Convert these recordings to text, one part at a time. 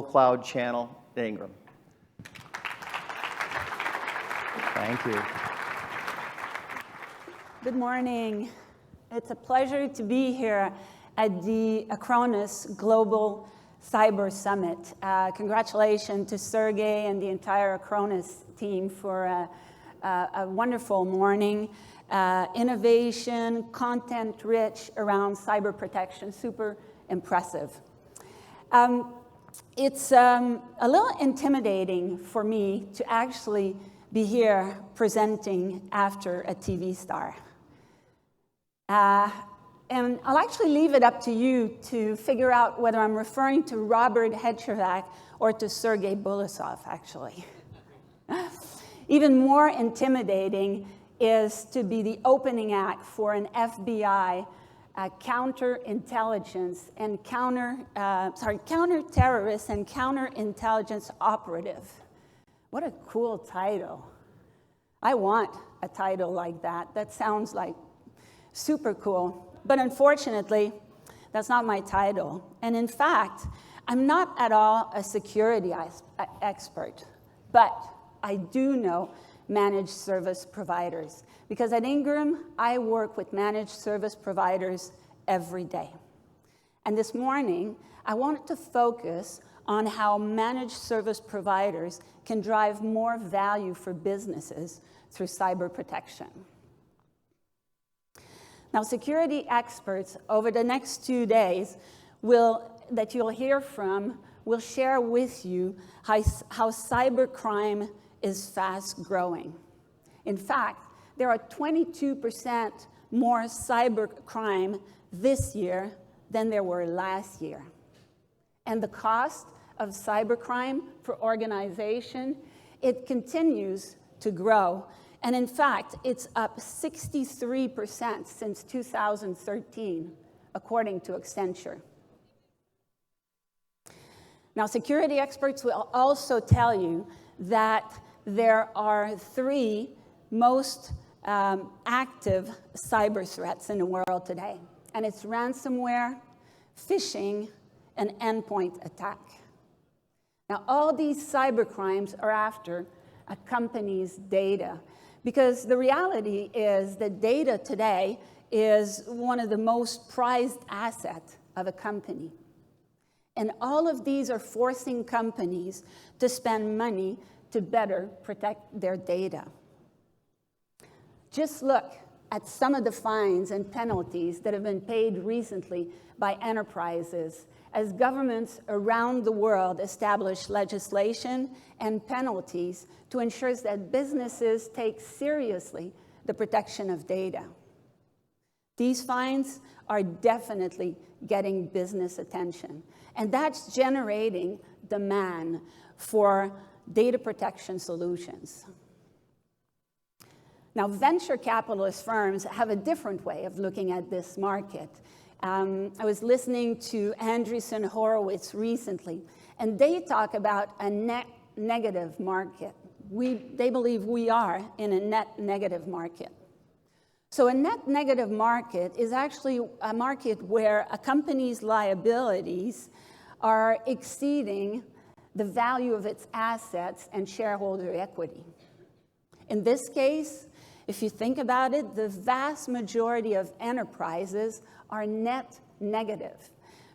cloud channel at Ingram. Thank you. Good morning. It's a pleasure to be here at the Acronis Global Cyber Summit. Congratulations to Sergey and the entire Acronis team for a wonderful morning. Innovation, content rich around cyber protection, super impressive. It's a little intimidating for me to actually be here presenting after a TV star. And I'll actually leave it up to you to figure out whether I'm referring to Robert Hedgervac or to Sergey Borisov, actually. Even more intimidating is to be the opening act for an FBI counterintelligence and counter-terrorist and counterintelligence operative. What a cool title. I want a title like that. That sounds like super cool. But unfortunately, that's not my title. And in fact, I'm not at all a security expert, but I do know managed service providers. Because at Ingram, I work with managed service providers every day. And this morning, I wanted to focus on how managed service providers can drive more value for businesses through cyber protection. Now, security experts over the next 2 days that you'll hear from will share with you how cybercrime is fast growing. In fact, there are 22% more cybercrime this year than there were last year. And the cost of cybercrime for organization, it continues to grow. And in fact, it's up 63% since 2013, according to Accenture. Now, security experts will also tell you that there are 3 most active cyber threats in the world today. And it's ransomware, phishing, and endpoint attack. Now, all these cyber crimes are after a company's data, because the reality is that data today is one of the most prized assets of a company. And all of these are forcing companies to spend money to better protect their data. Just look at some of the fines and penalties that have been paid recently by enterprises as governments around the world establish legislation and penalties to ensure that businesses take seriously the protection of data. These fines are definitely getting business attention, and that's generating demand for data protection solutions. Now, venture capitalist firms have a different way of looking at this market. I was listening to Andreessen Horowitz recently, and they talk about a net negative market. They believe we are in a net negative market. So a net negative market is actually a market where a company's liabilities are exceeding the value of its assets and shareholder equity. In this case, if you think about it, the vast majority of enterprises are net negative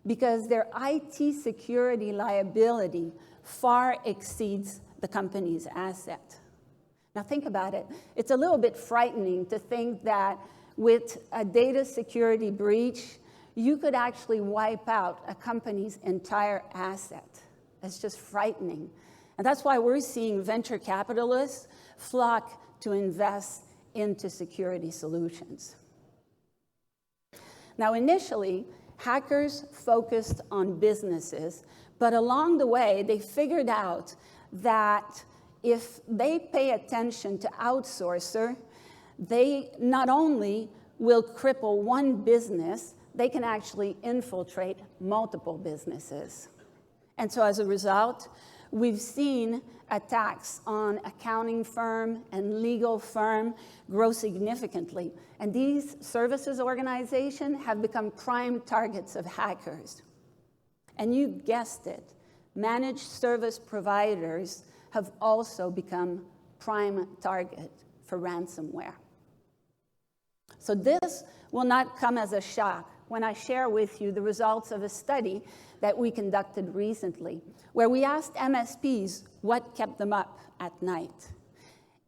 because their IT security liability far exceeds the company's asset. Now think about it. It's a little bit frightening to think that with a data security breach, you could actually wipe out a company's entire asset. It's just frightening. And that's why we're seeing venture capitalists flock to invest into security solutions. Now, initially, hackers focused on businesses, but along the way, they figured out that if they pay attention to outsourcer, they not only will cripple one business, they can actually infiltrate multiple businesses. And so as a result, we've seen attacks on accounting firm and legal firm grow significantly. And these services organizations have become prime targets of hackers. And you guessed it, managed service providers have also become prime target for ransomware. So this will not come as a shock when I share with you the results of a study that we conducted recently, where we asked MSPs what kept them up at night.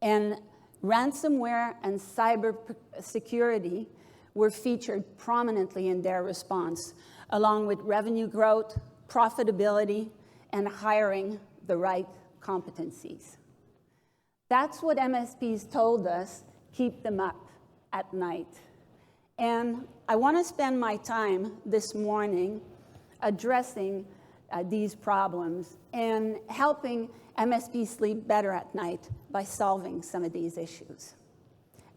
And ransomware and cybersecurity were featured prominently in their response, along with revenue growth, profitability, and hiring the right competencies. That's what MSPs told us keep them up at night. And I want to spend my time this morning addressing these problems and helping MSPs sleep better at night by solving some of these issues.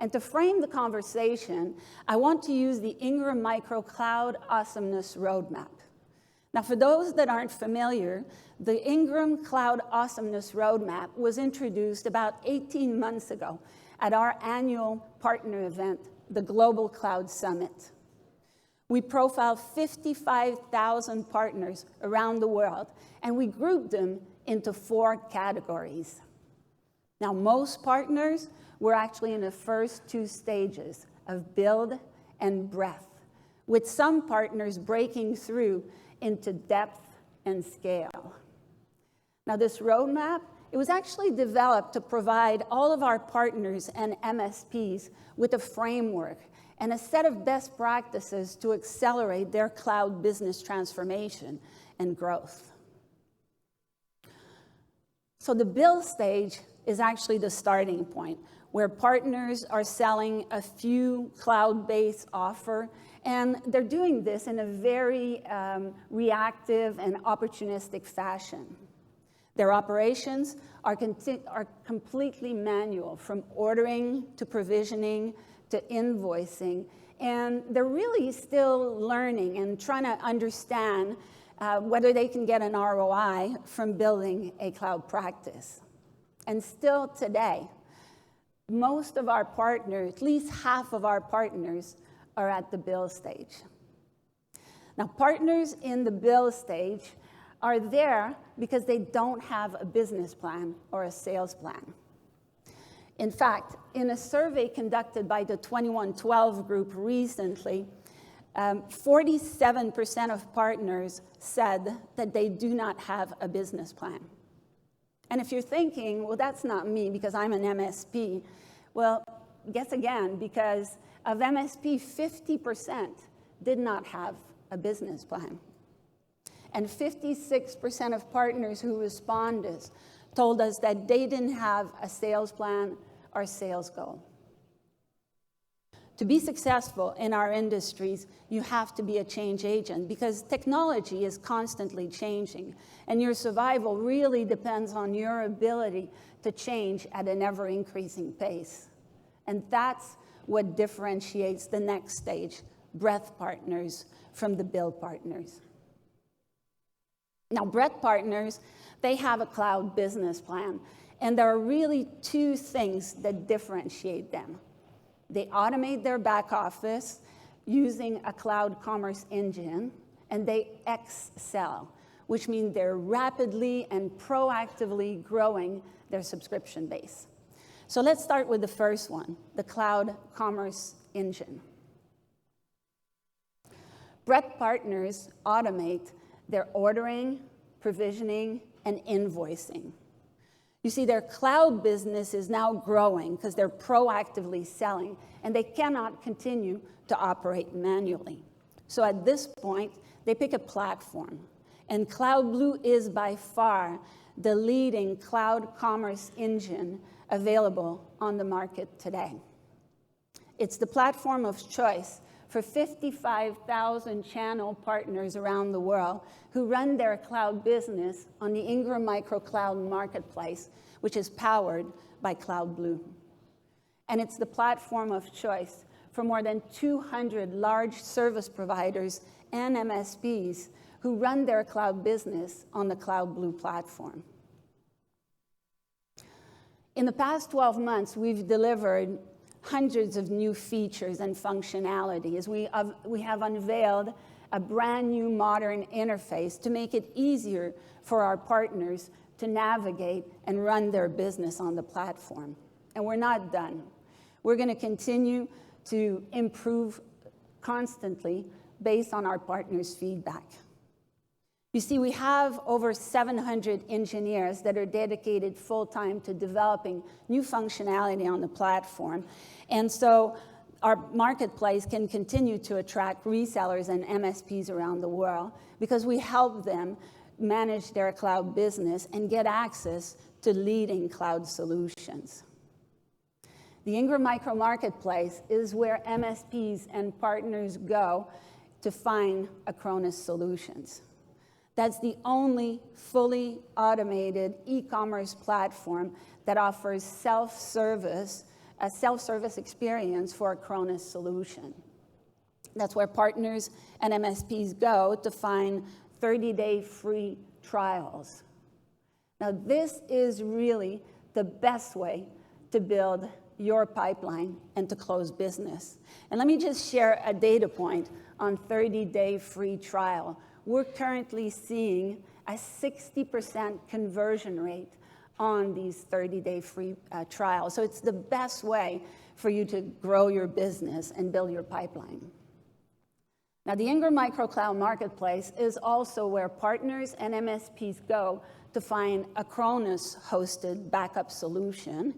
And to frame the conversation, I want to use the Ingram Micro Cloud Awesomeness Roadmap. Now, for those that aren't familiar, the Ingram Cloud Awesomeness Roadmap was introduced about 18 months ago at our annual partner event, the Global Cloud Summit. We profiled 55,000 partners around the world, and we grouped them into 4 categories. Now, most partners were actually in the first 2 stages of build and breadth, with some partners breaking through into depth and scale. Now, this roadmap, it was actually developed to provide all of our partners and MSPs with a framework and a set of best practices to accelerate their cloud business transformation and growth. So the build stage is actually the starting point, where partners are selling a few cloud-based offers, and they're doing this in a very reactive and opportunistic fashion. Their operations are completely manual, from ordering to provisioning to invoicing, and they're really still learning and trying to understand whether they can get an ROI from building a cloud practice. And still today, most of our partners, at least half of our partners, are at the build stage. Now, partners in the build stage are there because they don't have a business plan or a sales plan. In fact, in a survey conducted by the 2112 group recently, 47% of partners said that they do not have a business plan. And if you're thinking, well, that's not me because I'm an MSP, well, guess again, because of MSP, 50% did not have a business plan. And 56% of partners who responded told us that they didn't have a sales plan or sales goal. To be successful in our industries, you have to be a change agent because technology is constantly changing, and your survival really depends on your ability to change at an ever-increasing pace. And that's what differentiates the next stage, breadth partners, from the build partners. Now, breadth partners, they have a cloud business plan, and there are really 2 things that differentiate them. They automate their back office using a cloud commerce engine, and they excel, which means they're rapidly and proactively growing their subscription base. So let's start with the first one, the cloud commerce engine. Breadth partners automate their ordering, provisioning, and invoicing. You see, their cloud business is now growing because they're proactively selling, and they cannot continue to operate manually. So at this point, they pick a platform, and CloudBlue is by far the leading cloud commerce engine available on the market today. It's the platform of choice for 55,000 channel partners around the world who run their cloud business on the Ingram Micro Cloud Marketplace, which is powered by CloudBlue. And it's the platform of choice for more than 200 large service providers and MSPs who run their cloud business on the CloudBlue platform. In the past 12 months, we've delivered hundreds of new features and functionality as we have unveiled a brand new modern interface to make it easier for our partners to navigate and run their business on the platform. And we're not done. We're going to continue to improve constantly based on our partners' feedback. You see, we have over 700 engineers that are dedicated full-time to developing new functionality on the platform. And so our marketplace can continue to attract resellers and MSPs around the world because we help them manage their cloud business and get access to leading cloud solutions. The Ingram Micro Marketplace is where MSPs and partners go to find Acronis solutions. That's the only fully automated e-commerce platform that offers a self-service experience for Acronis solution. That's where partners and MSPs go to find 30-day free trials. Now, this is really the best way to build your pipeline and to close business. And let me just share a data point on 30-day free trial. We're currently seeing a 60% conversion rate on these 30-day free trials. So it's the best way for you to grow your business and build your pipeline. Now, the Ingram Micro Cloud Marketplace is also where partners and MSPs go to find Acronis-hosted backup solution,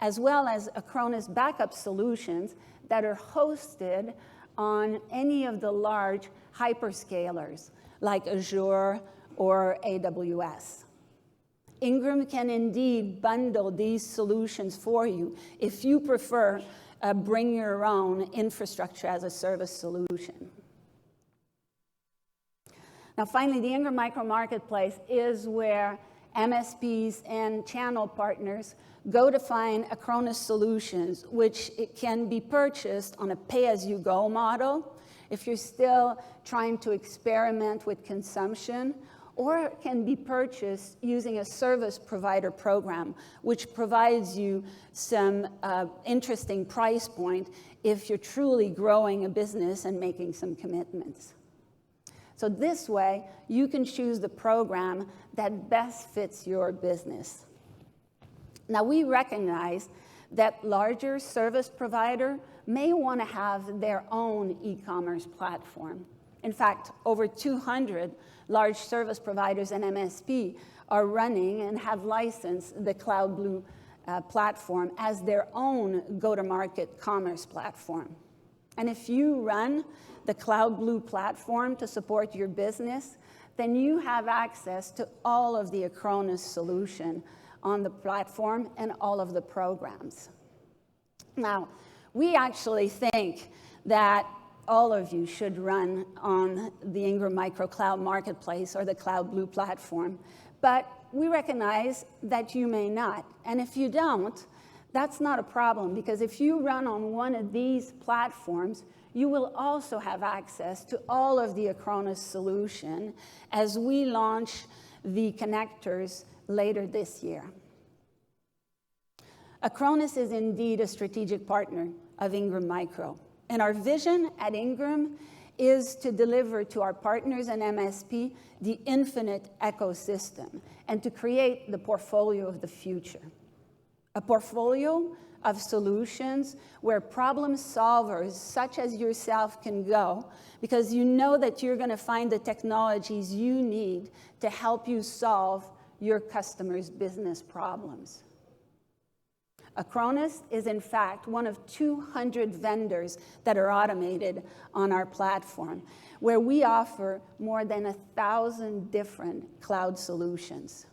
as well as Acronis backup solutions that are hosted on any of the large hyperscalers like Azure or AWS. Ingram can indeed bundle these solutions for you if you prefer a bring your own infrastructure as a service solution. Now, finally, the Ingram Micro Marketplace is where MSPs and channel partners go to find Acronis solutions, which it can be purchased on a pay-as-you-go model if you're still trying to experiment with consumption, or it can be purchased using a service provider program, which provides you some interesting price point if you're truly growing a business and making some commitments. So this way, you can choose the program that best fits your business. Now, we recognize that larger service provider may want to have their own e-commerce platform. In fact, over 200 large service providers and MSP are running and have licensed the Cloud Blue platform as their own go-to-market commerce platform. And if you run the Cloud Blue platform to support your business, then you have access to all of the Acronis solution on the platform and all of the programs. Now, we actually think that all of you should run on the Ingram Micro Cloud Marketplace or the Cloud Blue platform, but we recognize that you may not. And if you don't, that's not a problem, because if you run on one of these platforms, you will also have access to all of the Acronis solution as we launch the connectors later this year. Acronis is indeed a strategic partner of Ingram Micro. And our vision at Ingram is to deliver to our partners and MSP the infinite ecosystem and to create the portfolio of the future. A portfolio of solutions where problem solvers such as yourself can go, because you know that you're going to find the technologies you need to help you solve your customers' business problems. Acronis is, in fact, one of 200 vendors that are automated on our platform, where we offer more than 1,000 different cloud solutions.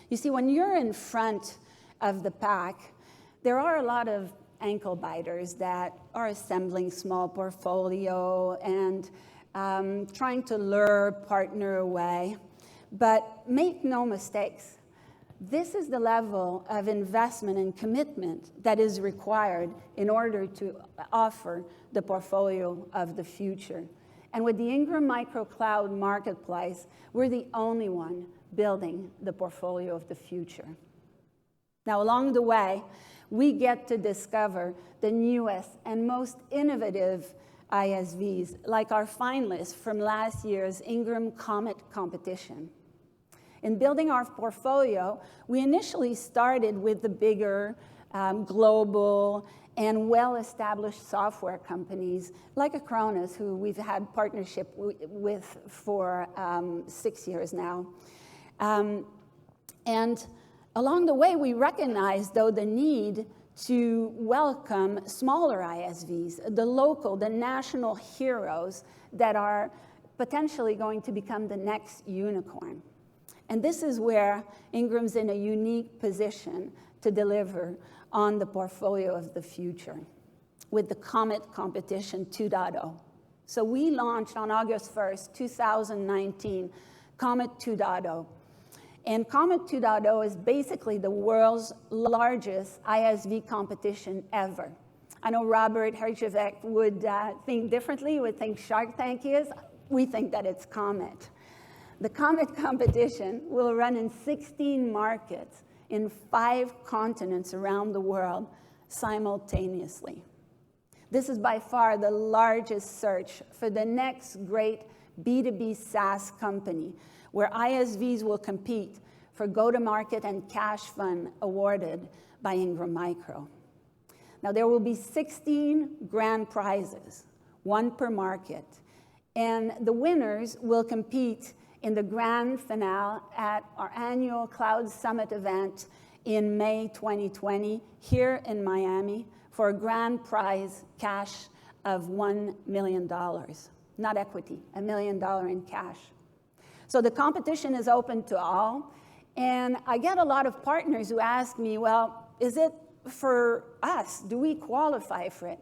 You see, when you're in front of the pack, there are a lot of ankle biters that are assembling small portfolio and trying to lure partner away. But make no mistakes. This is the level of investment and commitment that is required in order to offer the portfolio of the future. And with the Ingram Micro Cloud Marketplace, we're the only one building the portfolio of the future. Now, along the way, we get to discover the newest and most innovative ISVs, like our finalists from last year's Ingram Comet competition. In building our portfolio, we initially started with the bigger, global, and well-established software companies like Acronis, who we've had partnership with for 6 years now. And along the way, we recognized, though, the need to welcome smaller ISVs, the local, the national heroes that are potentially going to become the next unicorn. And this is where Ingram's in a unique position to deliver on the portfolio of the future with the Comet Competition 2.0. So we launched on August 1st, 2019, Comet 2.0. And Comet 2.0 is basically the world's largest ISV competition ever. I know Robert Herjavec would think differently, would think Shark Tank is. We think that it's Comet. The Comet competition will run in 16 markets in 5 continents around the world simultaneously. This is by far the largest search for the next great B2B SaaS company, where ISVs will compete for go-to-market and cash fund awarded by Ingram Micro. Now, there will be 16 grand prizes, 1 per market, and the winners will compete in the grand finale at our annual Cloud Summit event in May 2020 here in Miami for a grand prize cash of $1 million. Not equity, $1 million in cash. So the competition is open to all, and I get a lot of partners who ask me, well, is it for us? Do we qualify for it?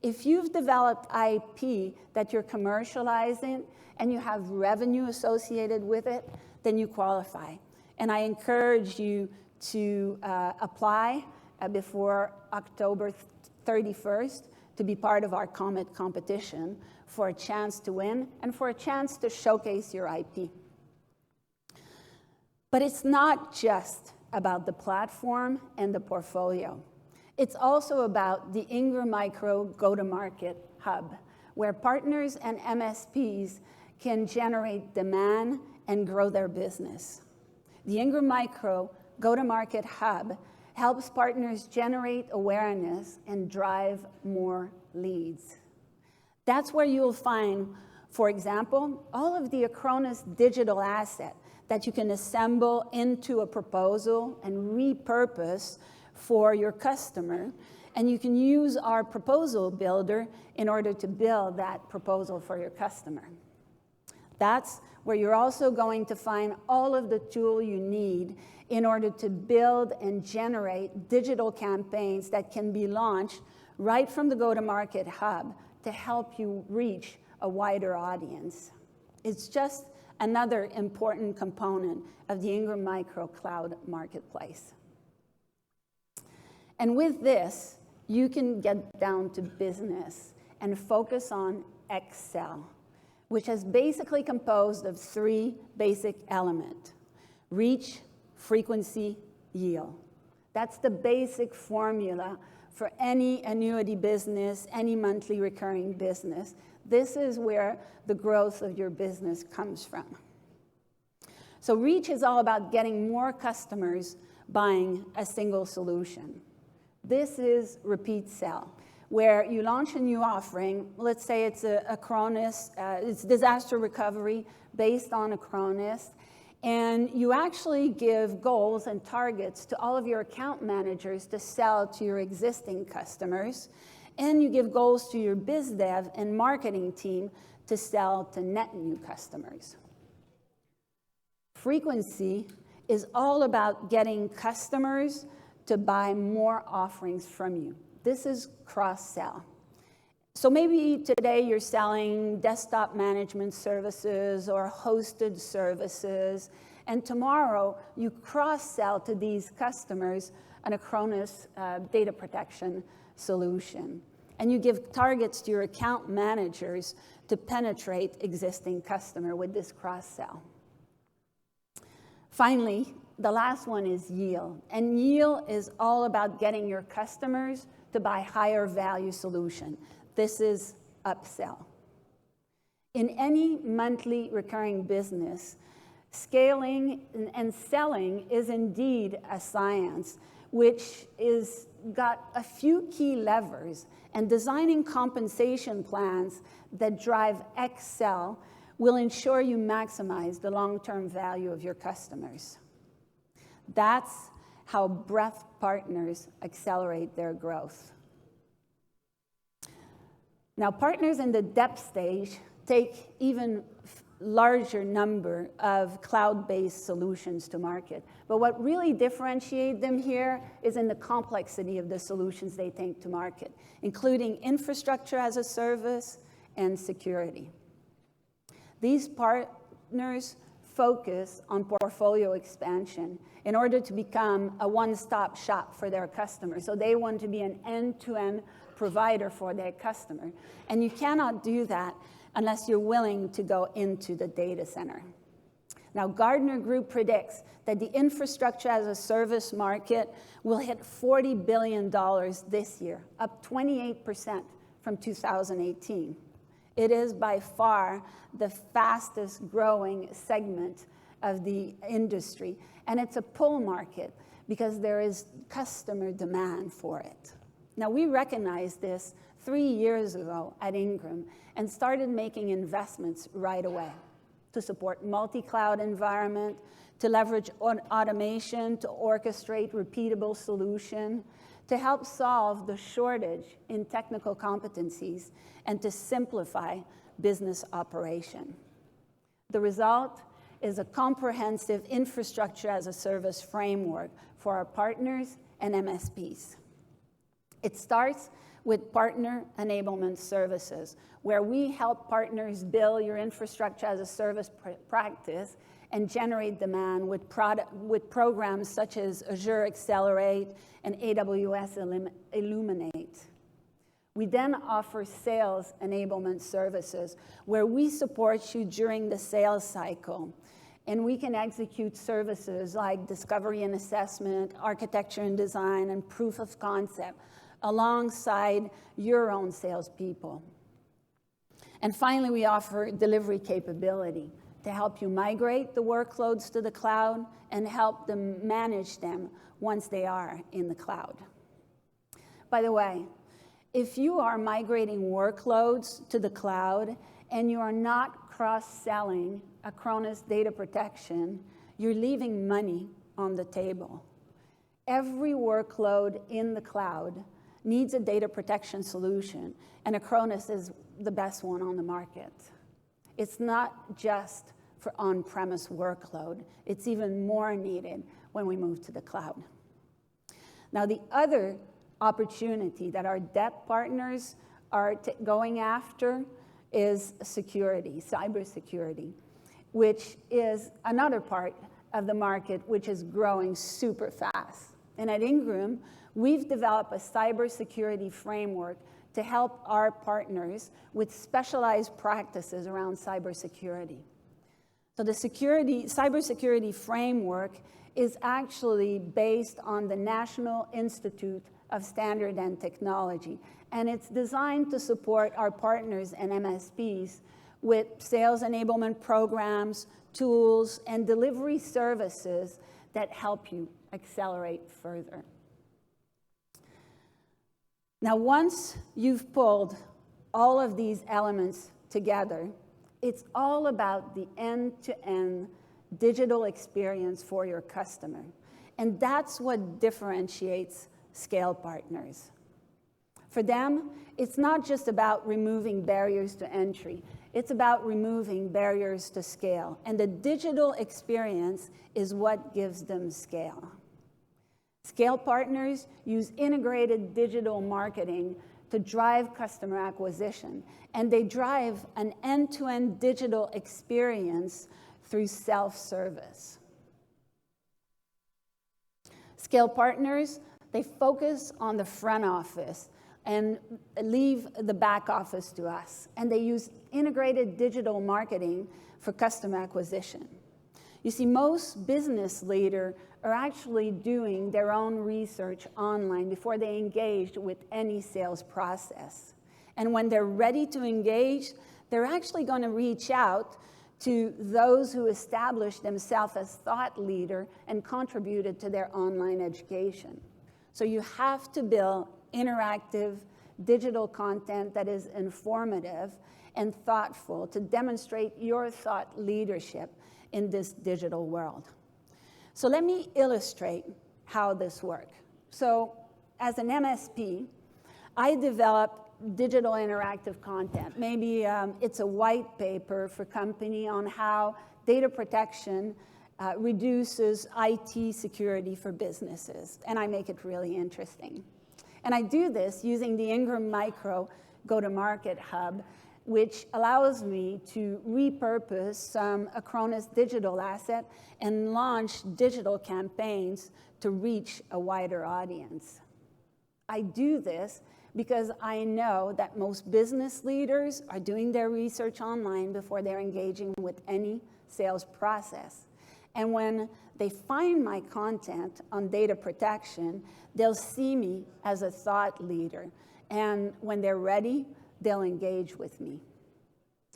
If you've developed IP that you're commercializing and you have revenue associated with it, then you qualify. And I encourage you to apply before October 31st to be part of our Comet competition for a chance to win and for a chance to showcase your IP. But it's not just about the platform and the portfolio. It's also about the Ingram Micro go-to-market hub, where partners and MSPs can generate demand and grow their business. The Ingram Micro go-to-market hub helps partners generate awareness and drive more leads. That's where you'll find, for example, all of the Acronis digital asset that you can assemble into a proposal and repurpose for your customer. And you can use our proposal builder in order to build that proposal for your customer. That's where you're also going to find all of the tool you need in order to build and generate digital campaigns that can be launched right from the go-to-market hub to help you reach a wider audience. It's just another important component of the Ingram Micro Cloud Marketplace. And with this, you can get down to business and focus on Excel, which is basically composed of 3 basic elements: reach, frequency, yield. That's the basic formula for any annuity business, any monthly recurring business. This is where the growth of your business comes from. So reach is all about getting more customers buying a single solution. This is repeat sell, where you launch a new offering. Let's say it's Acronis, it's disaster recovery based on Acronis, and you actually give goals and targets to all of your account managers to sell to your existing customers, and you give goals to your biz dev and marketing team to sell to net new customers. Frequency is all about getting customers to buy more offerings from you. This is cross-sell. So maybe today you're selling desktop management services or hosted services, and tomorrow you cross-sell to these customers an Acronis data protection solution. And you give targets to your account managers to penetrate existing customer with this cross-sell. Finally, the last one is yield. And yield is all about getting your customers to buy higher value solution. This is upsell. In any monthly recurring business, scaling and selling is indeed a science, which is got a few key levers, and designing compensation plans that drive Excel will ensure you maximize the long-term value of your customers. That's how Breadth partners accelerate their growth. Now, partners in the depth stage take even larger number of cloud-based solutions to market. But what really differentiates them here is in the complexity of the solutions they take to market, including infrastructure as a service and security. These partners focus on portfolio expansion in order to become a one-stop shop for their customers. So they want to be an end-to-end provider for their customer. And you cannot do that unless you're willing to go into the data center. Now, Gartner Group predicts that the infrastructure as a service market will hit $40 billion this year, up 28% from 2018. It is by far the fastest growing segment of the industry, and it's a pull market because there is customer demand for it. Now, we recognized this 3 years ago at Ingram and started making investments right away to support multi-cloud environment, to leverage automation, to orchestrate repeatable solution, to help solve the shortage in technical competencies, and to simplify business operation. The result is a comprehensive infrastructure as a service framework for our partners and MSPs. It starts with partner enablement services, where we help partners build your infrastructure as a service practice and generate demand with programs such as Azure Accelerate and AWS Illuminate. We then offer sales enablement services, where we support you during the sales cycle. And we can execute services like discovery and assessment, architecture and design, and proof of concept, alongside your own salespeople. And finally, we offer delivery capability to help you migrate the workloads to the cloud and help them manage them once they are in the cloud. By the way, if you are migrating workloads to the cloud and you are not cross-selling Acronis data protection, you're leaving money on the table. Every workload in the cloud needs a data protection solution, and Acronis is the best one on the market. It's not just for on-premise workload. It's even more needed when we move to the cloud. Now, the other opportunity that our depth partners are going after is security, cybersecurity, which is another part of the market which is growing super fast. And at Ingram, we've developed a cybersecurity framework to help our partners with specialized practices around cybersecurity. So the cybersecurity framework is actually based on the National Institute of Standard and Technology, and it's designed to support our partners and MSPs with sales enablement programs, tools, and delivery services that help you accelerate further. Now, once you've pulled all of these elements together, it's all about the end-to-end digital experience for your customer. And that's what differentiates scale partners. For them, it's not just about removing barriers to entry. It's about removing barriers to scale. And the digital experience is what gives them scale. Scale partners use integrated digital marketing to drive customer acquisition, and they drive an end-to-end digital experience through self-service. Scale partners, they focus on the front office and leave the back office to us, and they use integrated digital marketing for customer acquisition. You see, most business leaders are actually doing their own research online before they engage with any sales process. And when they're ready to engage, they're actually going to reach out to those who established themselves as thought leader and contributed to their online education. So you have to build interactive digital content that is informative and thoughtful to demonstrate your thought leadership in this digital world. So let me illustrate how this works. So as an MSP, I develop digital interactive content. Maybe it's a white paper for company on how data protection reduces IT security for businesses, and I make it really interesting. And I do this using the Ingram Micro go-to-market hub, which allows me to repurpose some Acronis digital asset and launch digital campaigns to reach a wider audience. I do this because I know that most business leaders are doing their research online before they're engaging with any sales process. And when they find my content on data protection, they'll see me as a thought leader. And when they're ready, they'll engage with me.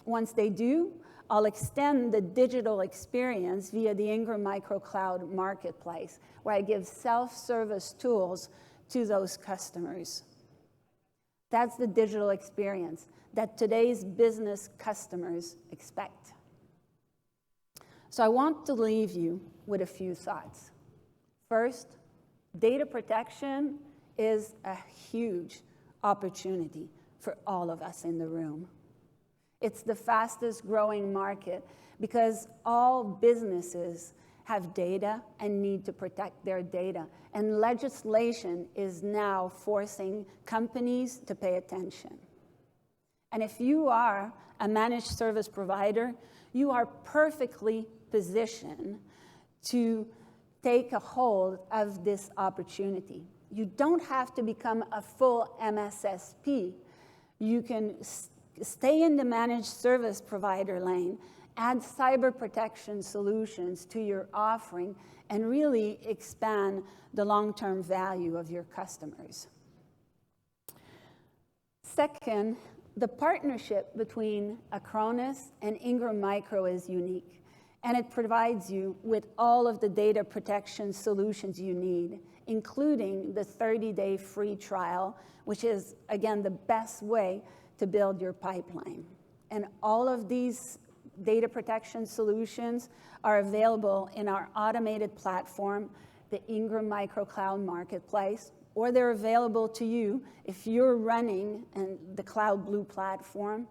Once they do, I'll extend the digital experience via the Ingram Micro Cloud Marketplace, where I give self-service tools to those customers. That's the digital experience that today's business customers expect. So I want to leave you with a few thoughts. First, data protection is a huge opportunity for all of us in the room. It's the fastest growing market because all businesses have data and need to protect their data. And legislation is now forcing companies to pay attention. And if you are a managed service provider, you are perfectly positioned to take a hold of this opportunity. You don't have to become a full MSSP. You can stay in the managed service provider lane, add cyber protection solutions to your offering, and really expand the long-term value of your customers. Second, the partnership between Acronis and Ingram Micro is unique, and it provides you with all of the data protection solutions you need, including the 30-day free trial, which is, again, the best way to build your pipeline. And all of these data protection solutions are available in our automated platform, the Ingram Micro Cloud Marketplace, or they're available to you if you're running the Cloud Blue platform,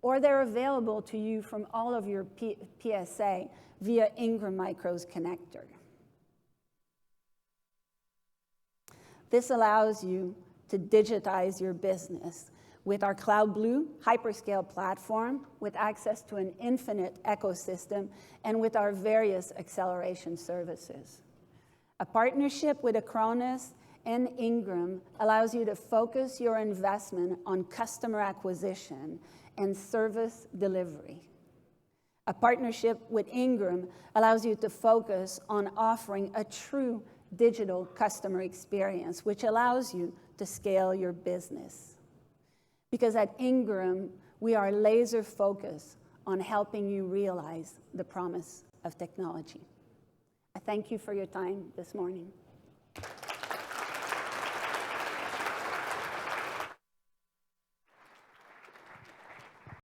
or they're available to you from all of your PSA via Ingram Micro's connector. This allows you to digitize your business with our Cloud Blue hyperscale platform, with access to an infinite ecosystem, and with our various acceleration services. A partnership with Acronis and Ingram allows you to focus your investment on customer acquisition and service delivery. A partnership with Ingram allows you to focus on offering a true digital customer experience, which allows you to scale your business. Because at Ingram, we are laser focused on helping you realize the promise of technology. I thank you for your time this morning.